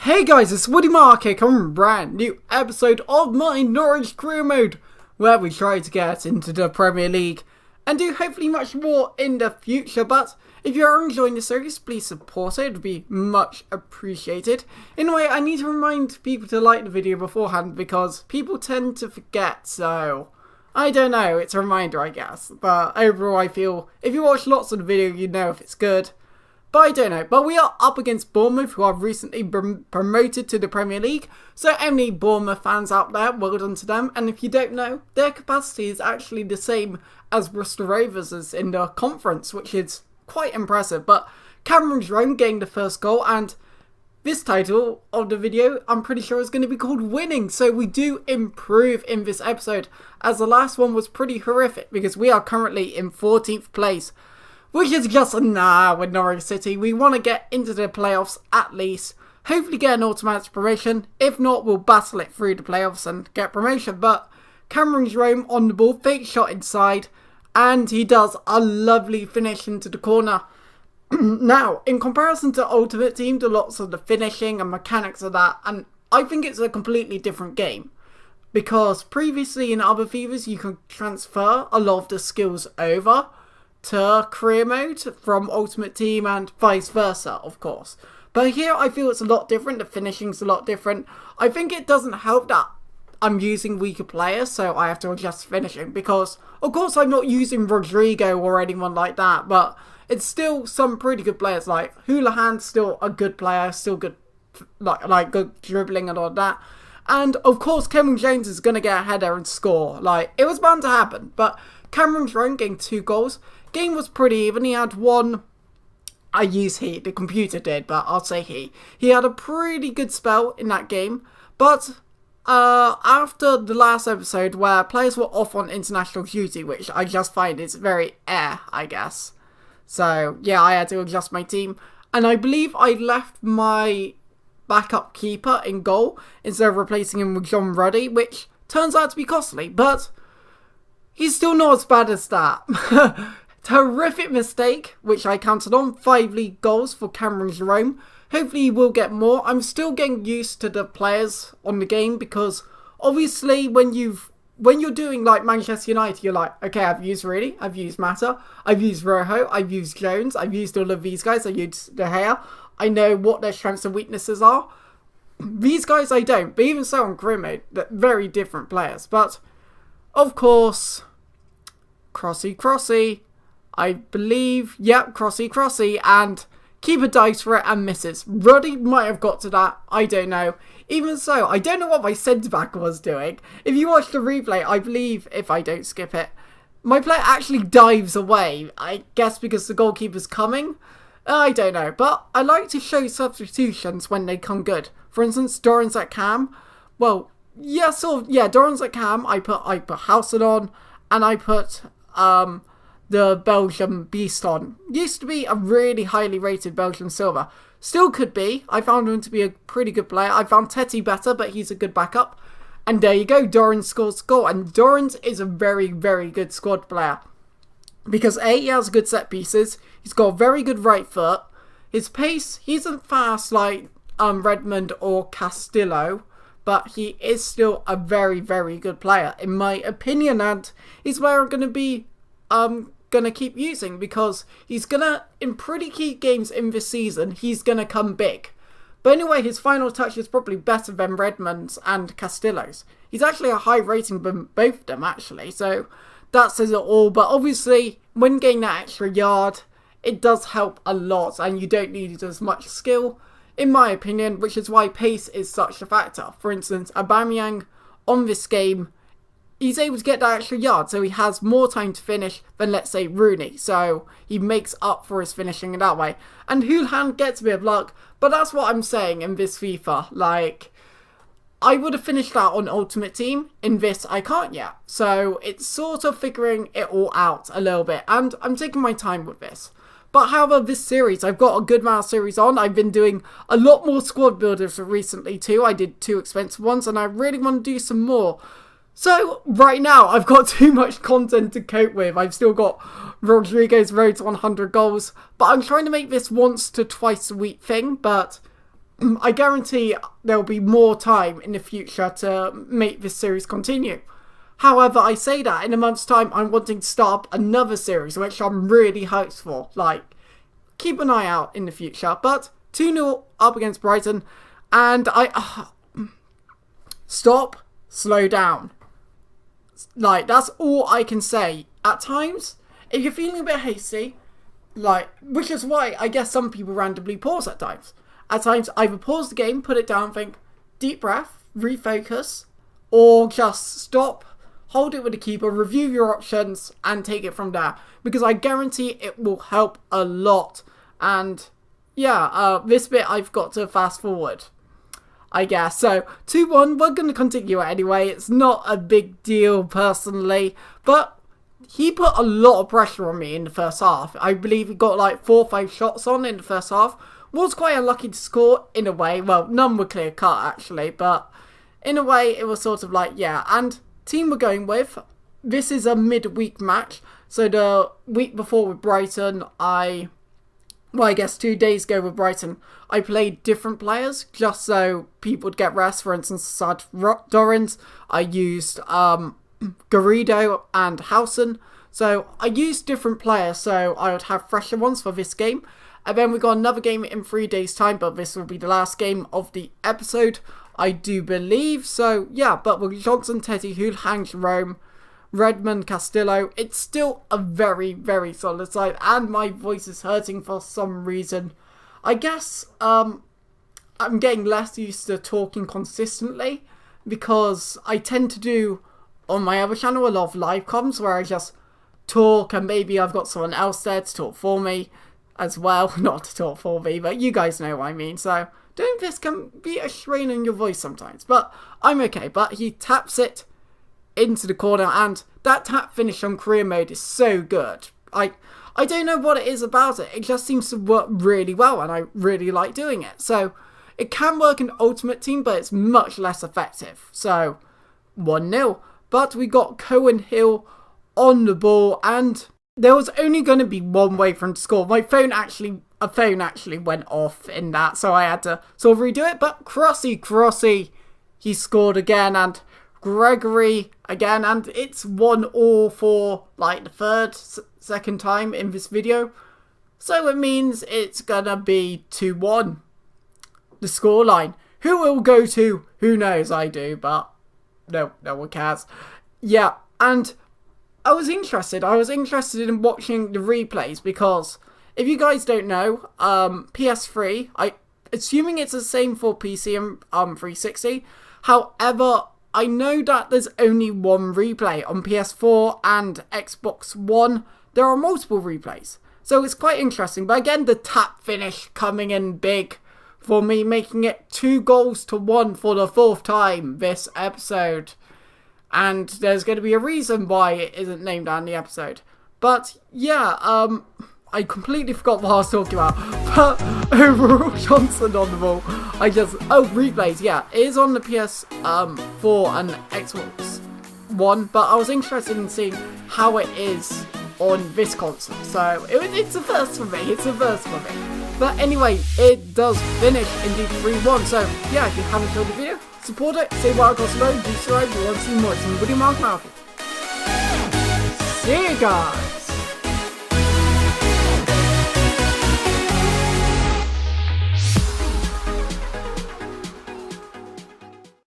Hey guys, it's Woody Mark here coming from a brand new episode of my Norwich career mode, where we try to get into the Premier League and do hopefully much more in the future. But if you are enjoying the series, please support it, it would be much appreciated. Anyway, I need to remind people to like the video beforehand because people tend to forget, so I don't know, it's a reminder I guess. But overall I feel if you watch lots of the video you know if it's good. But I don't know. But we are up against Bournemouth, who are recently promoted to the Premier League. So any Bournemouth fans out there, well done to them. And if you don't know, their capacity is actually the same as Bristol Rovers in the conference, which is quite impressive. But Cameron Jerome getting the first goal, and this title of the video, I'm pretty sure is going to be called Winning. So we do improve in this episode, as the last one was pretty horrific, because we are currently in 14th place. Which is just a nah with Norwich City. We want to get into the playoffs at least. Hopefully get an automatic promotion. If not, we'll battle it through the playoffs and get promotion. But Cameron Jerome on the ball, fake shot inside. And he does a lovely finish into the corner. Now, in comparison to Ultimate Team, to lots of the finishing and mechanics of that. And I think it's a completely different game. Because previously in other FIFAs, you can transfer a lot of the skills over to career mode from Ultimate Team and vice versa, of course. But here I feel it's a lot different, the finishing's a lot different. I think it doesn't help that I'm using weaker players, so I have to adjust finishing, because of course I'm not using Rodrigo or anyone like that, but it's still some pretty good players. Like Houlihan's still a good player, still good, like good dribbling and all that. And of course Cameron James is going to get a header and score. Like, it was bound to happen, but Cameron Jerome getting 2 goals. Game was pretty even. He had one, I use he, the computer did, but I'll say he. He had a pretty good spell in that game, but after the last episode where players were off on international duty, which I just find is very I guess. So yeah, I had to adjust my team, and I believe I left my backup keeper in goal instead of replacing him with John Ruddy, which turns out to be costly, but he's still not as bad as that. Terrific mistake, which I counted on. 5 league goals for Cameron Jerome. Hopefully he will get more. I'm still getting used to the players on the game, because obviously when you're doing like Manchester United, you're like, okay, I've used Reedy, I've used Mata, I've used Rojo, I've used Jones, I've used all of these guys, I used De Gea. I know what their strengths and weaknesses are. These guys I don't, but even so on career mode, they're very different players. But of course, Crossy. I believe, yep, Crossy, and keeper dives for it and misses. Ruddy might have got to that, I don't know. Even so, I don't know what my centre-back was doing. If you watch the replay, I believe, if I don't skip it, my player actually dives away. I guess because the goalkeeper's coming? I don't know, but I like to show substitutions when they come good. For instance, Doran's at cam. Well, yeah, Doran's at cam. I put Housen on, and I put, the Belgian beast on. Used to be a really highly rated Belgian silver. Still could be. I found him to be a pretty good player. I found Teti better, but he's a good backup. And there you go, Doran scores a goal. And Doran is a very, very good squad player. Because A, he has good set pieces. He's got a very good right foot. His pace, he isn't fast like Redmond or Castillo, but he is still a very, very good player, in my opinion. And he's where I'm going to be gonna keep using, because he's gonna, in pretty key games in this season, he's gonna come big. But anyway, his final touch is probably better than Redmond's and Castillo's. He's actually a high rating than both of them, actually, so that says it all. But obviously, when getting that extra yard, it does help a lot, and you don't need as much skill, in my opinion, which is why pace is such a factor. For instance, Aubameyang on this game, he's able to get that extra yard, so he has more time to finish than, let's say, Rooney. So he makes up for his finishing in that way. And Houlihan gets a bit of luck, but that's what I'm saying in this FIFA. Like, I would have finished that on Ultimate Team. In this, I can't yet. So it's sort of figuring it all out a little bit, and I'm taking my time with this. But however, this series, I've got a good amount of series on. I've been doing a lot more squad builders recently too. I did 2 expensive ones, and I really want to do some more. So, right now, I've got too much content to cope with. I've still got Rodrigo's road to 100 goals. But I'm trying to make this once to twice a week thing. But I guarantee there'll be more time in the future to make this series continue. However, I say that in a month's time, I'm wanting to start up another series, which I'm really hyped for. Like, keep an eye out in the future. But 2-0 up against Brighton, and stop, slow down. Like, that's all I can say. At times, if you're feeling a bit hasty, like, which is why I guess some people randomly pause at times. At times, either pause the game, put it down, think, deep breath, refocus, or just stop, hold it with the keeper, review your options, and take it from there. Because I guarantee it will help a lot. And yeah, this bit I've got to fast forward, I guess. So 2-1, we're going to continue it anyway. It's not a big deal personally, but he put a lot of pressure on me in the first half. I believe he got like 4 or 5 shots on in the first half. Was quite unlucky to score in a way. Well, none were clear cut actually, but in a way it was sort of like, yeah. And team we're going with, this is a midweek match. So the week before with Brighton, I guess 2 days ago with Brighton, I played different players just so people would get rest. For instance, Sad Dorrans, I used Garrido and Howson. So I used different players so I would have fresher ones for this game. And then we got another game in 3 days' time, but this will be the last game of the episode, I do believe. So yeah, but with Johnson, Teddy, Houlihan, Jerome, Redmond, Castillo, it's still a very, very solid side, and my voice is hurting for some reason. I guess I'm getting less used to talking consistently, because I tend to do on my other channel a lot of live comms where I just talk, and maybe I've got someone else there to talk for me as well. Not to talk for me, but you guys know what I mean. So doing this can be a strain on your voice sometimes, but I'm okay. But he taps it into the corner, and that tap finish on career mode is so good. I don't know what it is about it. It just seems to work really well, and I really like doing it. So it can work in Ultimate Team, but it's much less effective. So 1-0. But we got Cohen Hill on the ball, and there was only going to be one way for him to score. A phone actually went off in that, so I had to sort of redo it. But Crossy, he scored again, and Gregory again, and it's 1-1 for like the second time in this video. So it means it's gonna be 2-1. The scoreline. Who will go to? Who knows? I do, but no one cares. Yeah, and I was interested in watching the replays, because if you guys don't know, PS3, assuming it's the same for PC and 360. However, I know that there's only one replay on PS4 and Xbox One. There are multiple replays, so it's quite interesting. But again, the tap finish coming in big for me, making it 2-1 for the 4th time this episode. And there's going to be a reason why it isn't named on the episode. But yeah, I completely forgot what I was talking about. But overall, Johnson on the ball. Replays, yeah. It is on the PS4 and Xbox One. But I was interested in seeing how it is on this console. So it's a first for me. But anyway, it does finish indeed 3-1. So yeah, if you haven't enjoyed the video, support it, say what across below, do subscribe if you want to see more. It's been Woody Mark Mouth. See you guys!